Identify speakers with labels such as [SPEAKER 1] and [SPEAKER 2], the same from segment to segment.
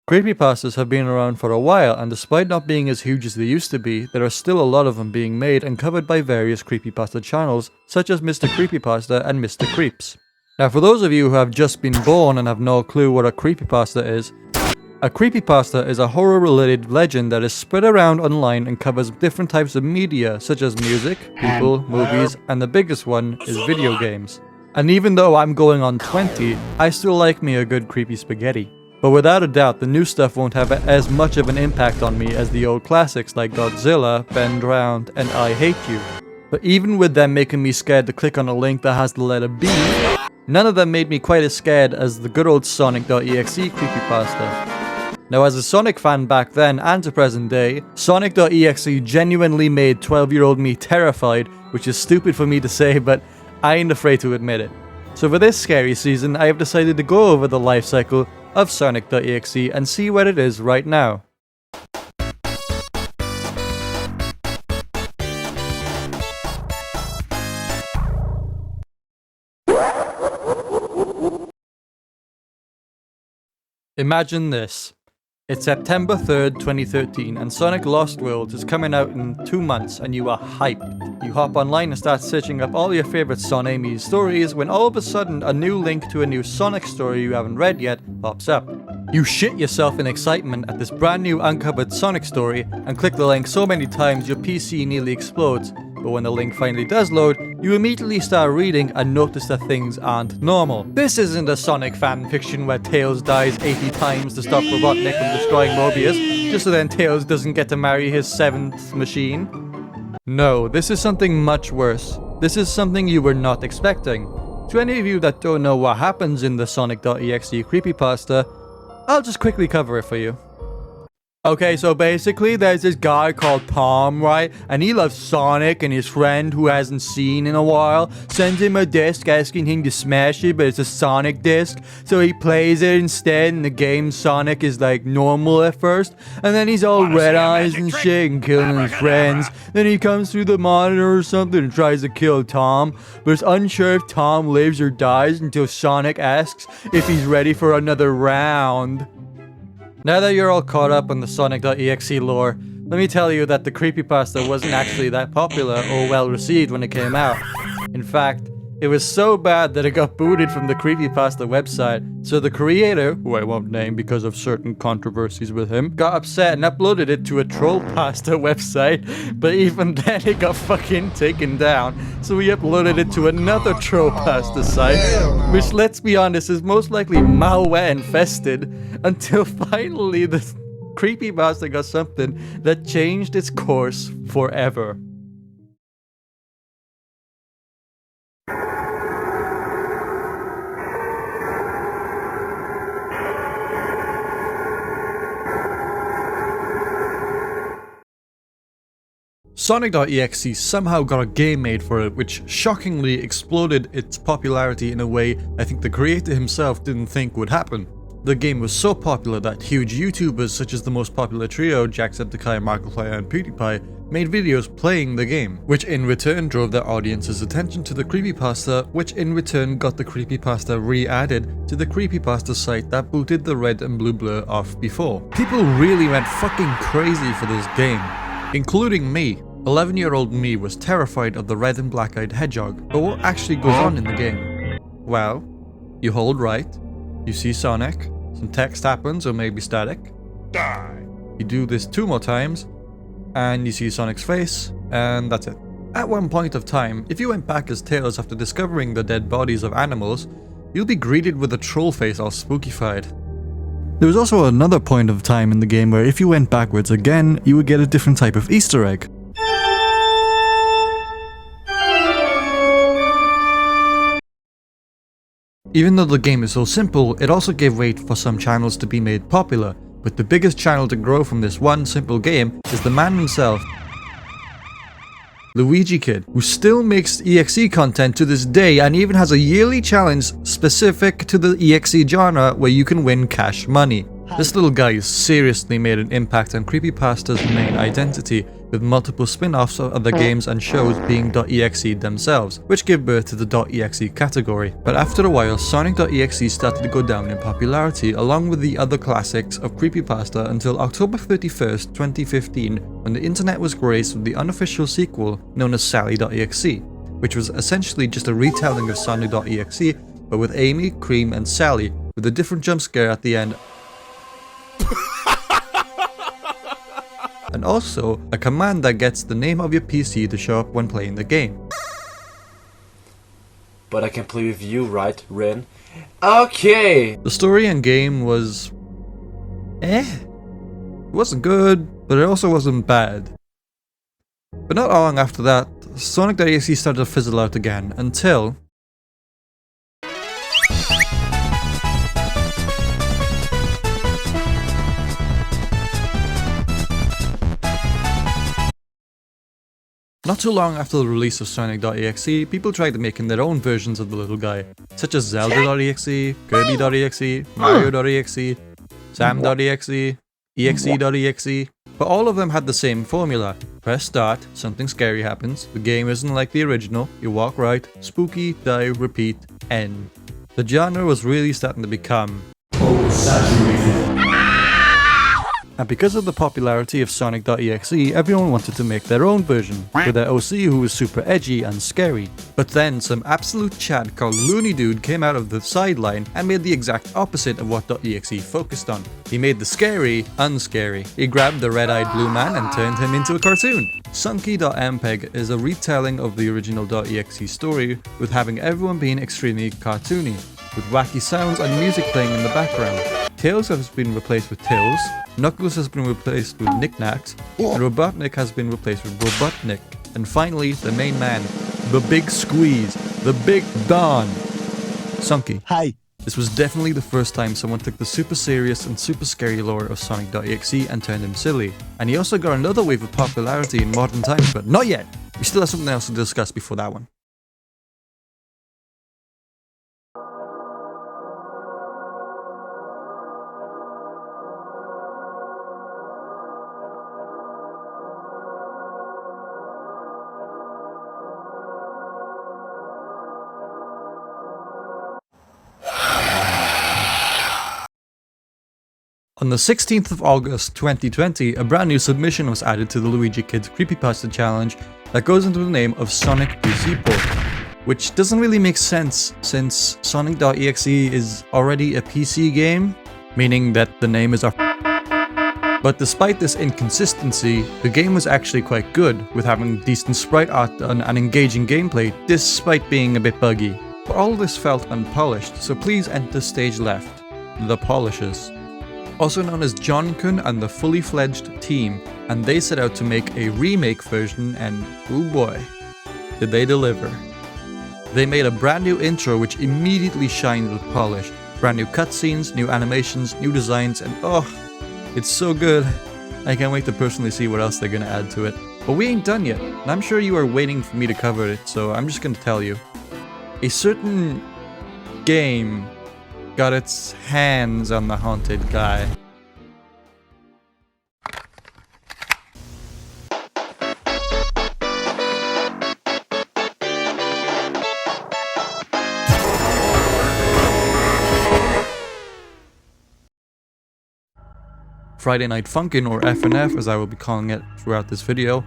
[SPEAKER 1] Creepypastas have been around for a while, and despite not being as huge as they used to be, there are still a lot of them being made and covered by various creepypasta channels, such as Mr. Creepypasta and Mr. Creeps. Now for those of you who have just been born and have no clue what a creepypasta is, a creepypasta is a horror-related legend that is spread around online and covers different types of media, such as music, people, movies, and the biggest one is video games. And even though I'm going on 20, I still like me a good creepy spaghetti. But without a doubt, the new stuff won't have as much of an impact on me as the old classics like Godzilla, Ben Drowned, and I Hate You. But even with them making me scared to click on a link that has the letter B, none of them made me quite as scared as the good old Sonic.exe creepypasta. Now as a Sonic fan back then and to present day, Sonic.exe genuinely made 12-year-old me terrified, which is stupid for me to say, but I ain't afraid to admit it. So for this scary season, I have decided to go over the life cycle of Sonic.exe and see where it is right now. Imagine this. It's September 3rd, 2013, and Sonic Lost Worlds is coming out in 2 months, and you are hyped. You hop online and start searching up all your favorite Sonic stories when all of a sudden a new link to a new Sonic story you haven't read yet pops up. You shit yourself in excitement at this brand new uncovered Sonic story and click the link so many times your PC nearly explodes. But when the link finally does load, you immediately start reading and notice that things aren't normal. This isn't a Sonic fanfiction where Tails dies 80 times to stop Robotnik from destroying Mobius, just so then Tails doesn't get to marry his 7th machine. No, this is something much worse. This is something you were not expecting. To any of you that don't know what happens in the Sonic.exe creepypasta, I'll just quickly cover it for you. Okay, so basically there's this guy called Tom, right? And he loves Sonic, and his friend who hasn't seen in a while sends him a disc asking him to smash it, but it's a Sonic disc. So he plays it instead, and the game Sonic is like normal at first. And then he's all red eyes and shit and killing his friends. Then he comes through the monitor or something and tries to kill Tom. But it's unsure if Tom lives or dies until Sonic asks if he's ready for another round. Now that you're all caught up on the Sonic.exe lore, let me tell you that the creepypasta wasn't actually that popular or well received when it came out. In fact, it was so bad that it got booted from the creepypasta website, so the creator, who I won't name because of certain controversies with him, got upset and uploaded it to a trollpasta website, but even then it got fucking taken down, so we uploaded it to another trollpasta site, which, let's be honest, is most likely malware infested, until finally the creepypasta got something that changed its course forever. Sonic.exe somehow got a game made for it, which shockingly exploded its popularity in a way I think the creator himself didn't think would happen. The game was so popular that huge YouTubers such as the most popular trio, Jacksepticeye, Markiplier, and PewDiePie, made videos playing the game, which in return drove their audience's attention to the creepypasta, which in return got the creepypasta re-added to the creepypasta site that booted the red and blue blur off before. People really went fucking crazy for this game, including me. 11-year-old me was terrified of the red and black-eyed hedgehog, but what actually goes on in the game? Well, you hold right, you see Sonic, some text happens or maybe static, die. You do this 2 more times, and you see Sonic's face, and that's it. At one point of time, if you went back as Tails after discovering the dead bodies of animals, you'll be greeted with a troll face all spookified. There was also another point of time in the game where if you went backwards again, you would get a different type of Easter egg. Even though the game is so simple, it also gave way for some channels to be made popular, but the biggest channel to grow from this one simple game is the man himself, Luigi Kid, who still makes EXE content to this day and even has a yearly challenge specific to the EXE genre where you can win cash money. This little guy has seriously made an impact on creepypasta's main identity, with multiple spin-offs of other games and shows being .exe themselves, which gave birth to the .exe category. But after a while, Sonic.exe started to go down in popularity along with the other classics of Creepypasta until October 31st, 2015, when the internet was graced with the unofficial sequel known as Sally.exe, which was essentially just a retelling of Sonic.exe, but with Amy, Cream, and Sally, with a different jump scare at the end. And also, a command that gets the name of your PC to show up when playing the game.
[SPEAKER 2] But I can play with you, right, Ren? Okay!
[SPEAKER 1] The story and game was... It wasn't good, but it also wasn't bad. But not long after that, Sonic.exe started to fizzle out again, until... Not too long after the release of Sonic.exe, people tried making their own versions of the little guy, such as Zelda.exe, Kirby.exe, Mario.exe, Sam.exe, exe.exe, but all of them had the same formula. Press start, something scary happens, the game isn't like the original, you walk right, spooky, die, repeat, end. The genre was really starting to become oversaturated. And because of the popularity of Sonic.exe, everyone wanted to make their own version, with their OC who was super edgy and scary. But then some absolute Chad called Looney Dude came out of the sideline and made the exact opposite of what .exe focused on. He made the scary unscary. He grabbed the red-eyed blue man and turned him into a cartoon. Sunky.mpeg is a retelling of the original .exe story, with having everyone being extremely cartoony, with wacky sounds and music playing in the background. Tails has been replaced with Tails, Knuckles has been replaced with Knickknacks, and Robotnik has been replaced with Robotnik. And finally, the main man, the Big Squeeze, the Big Don, Sunky.
[SPEAKER 3] Hi.
[SPEAKER 1] This was definitely the first time someone took the super serious and super scary lore of Sonic.exe and turned him silly. And he also got another wave of popularity in modern times, but not yet! We still have something else to discuss before that one. On the 16th of August 2020, a brand new submission was added to the Luigi Kids Creepypasta challenge that goes into the name of Sonic.exe port, which doesn't really make sense since Sonic.exe is already a PC game, meaning that the name is But despite this inconsistency, the game was actually quite good, with having decent sprite art and engaging gameplay, despite being a bit buggy. But all this felt unpolished, so please enter stage left, the Polishers. Also known as John-kun and the fully fledged team, and they set out to make a remake version, and oh boy, did they deliver. They made a brand new intro which immediately shined with polish, brand new cutscenes, new animations, new designs, and oh, it's so good. I can't wait to personally see what else they're gonna add to it. But we ain't done yet, and I'm sure you are waiting for me to cover it, so I'm just gonna tell you. A certain game got its hands on the haunted guy. Friday Night Funkin', or FNF as I will be calling it throughout this video,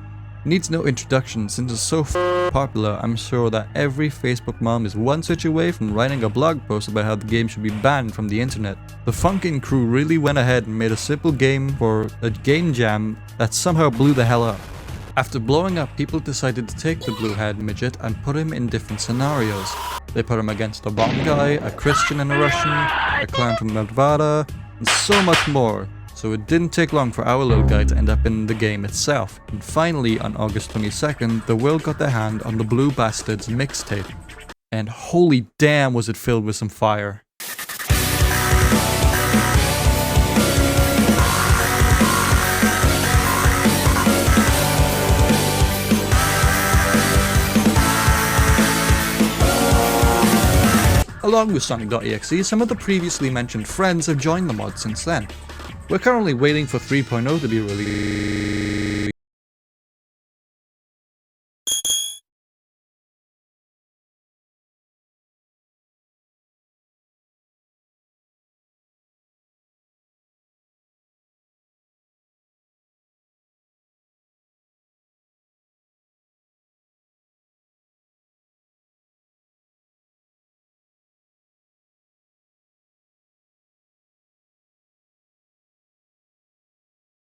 [SPEAKER 1] needs no introduction since it's so popular. I'm sure that every Facebook mom is one switch away from writing a blog post about how the game should be banned from the internet. The Funkin' crew really went ahead and made a simple game for a game jam that somehow blew the hell up. After blowing up, people decided to take the blue-haired midget and put him in different scenarios. They put him against a bomb guy, a Christian and a Russian, a clown from Nevada, and so much more. So it didn't take long for our little guy to end up in the game itself. And finally, on August 22nd, the world got their hand on the Blue Bastards mixtape. And holy damn was it filled with some fire. Along with Sonic.exe, some of the previously mentioned friends have joined the mod since then. We're currently waiting for 3.0 to be released.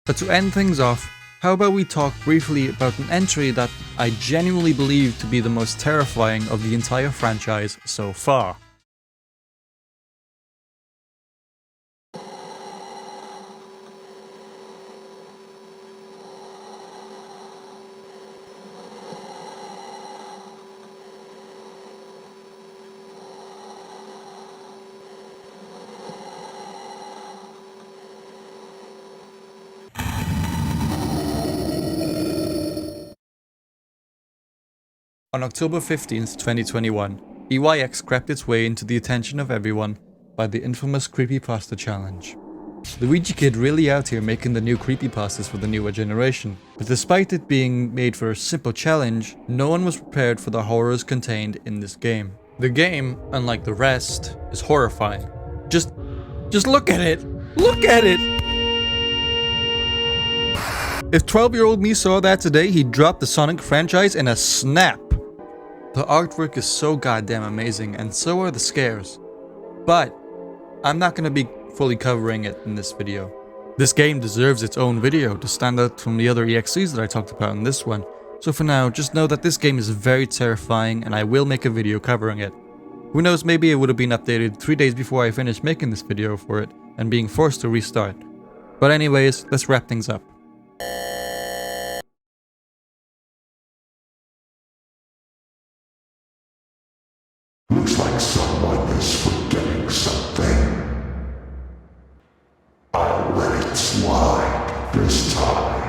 [SPEAKER 1] But to end things off, how about we talk briefly about an entry that I genuinely believe to be the most terrifying of the entire franchise so far. On October 15th, 2021, EYX crept its way into the attention of everyone by the infamous Creepypasta challenge. Luigi Kid really out here making the new creepypastas for the newer generation, but despite it being made for a simple challenge, no one was prepared for the horrors contained in this game. The game, unlike the rest, is horrifying. Just look at it! Look at it! If 12-year-old me saw that today, he'd drop the Sonic franchise in a snap. The artwork is so goddamn amazing, and so are the scares. But I'm not going to be fully covering it in this video. This game deserves its own video to stand out from the other EXEs that I talked about in this one. So for now, just know that this game is very terrifying, and I will make a video covering it. Who knows, maybe it would have been updated 3 days before I finished making this video for it, and being forced to restart. But anyways, let's wrap things up.
[SPEAKER 3] Looks like someone is forgetting something. I'll let it slide this time.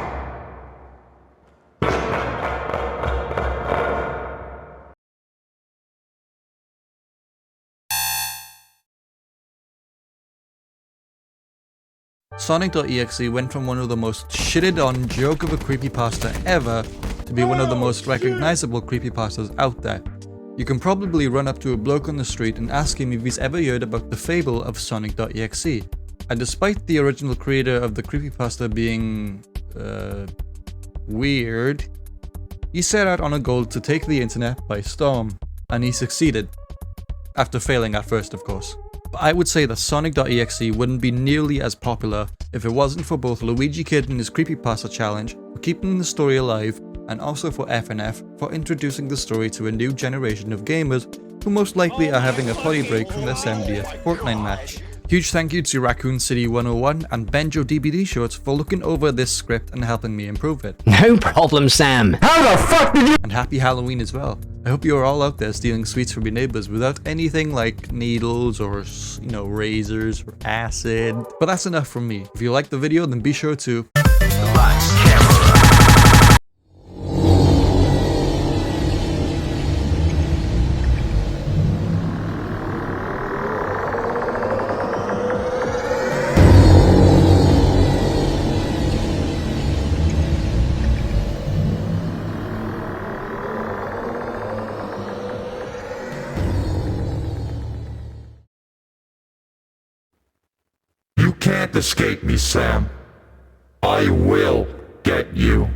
[SPEAKER 1] Sonic.exe went from one of the most shitted on joke of a creepypasta ever to be one of the most recognizable creepypastas out there. You can probably run up to a bloke on the street and ask him if he's ever heard about the fable of Sonic.exe. And despite the original creator of the creepypasta being weird, he set out on a goal to take the internet by storm, and he succeeded. After failing at first, of course. But I would say that Sonic.exe wouldn't be nearly as popular if it wasn't for both Luigi Kid and his Creepypasta challenge for keeping the story alive, and also for FNF for introducing the story to a new generation of gamers who most likely are having a potty break from their 70th Fortnite match. Huge thank you to Raccoon City 101 and Benjo DBD Shorts for looking over this script and helping me improve it.
[SPEAKER 4] No problem, Sam.
[SPEAKER 1] How the fuck did you— And happy Halloween as well. I hope you are all out there stealing sweets from your neighbors without anything like needles or, razors or acid. But that's enough from me. If you liked the video, then be sure to
[SPEAKER 3] You can't escape me, Sam. I will get you.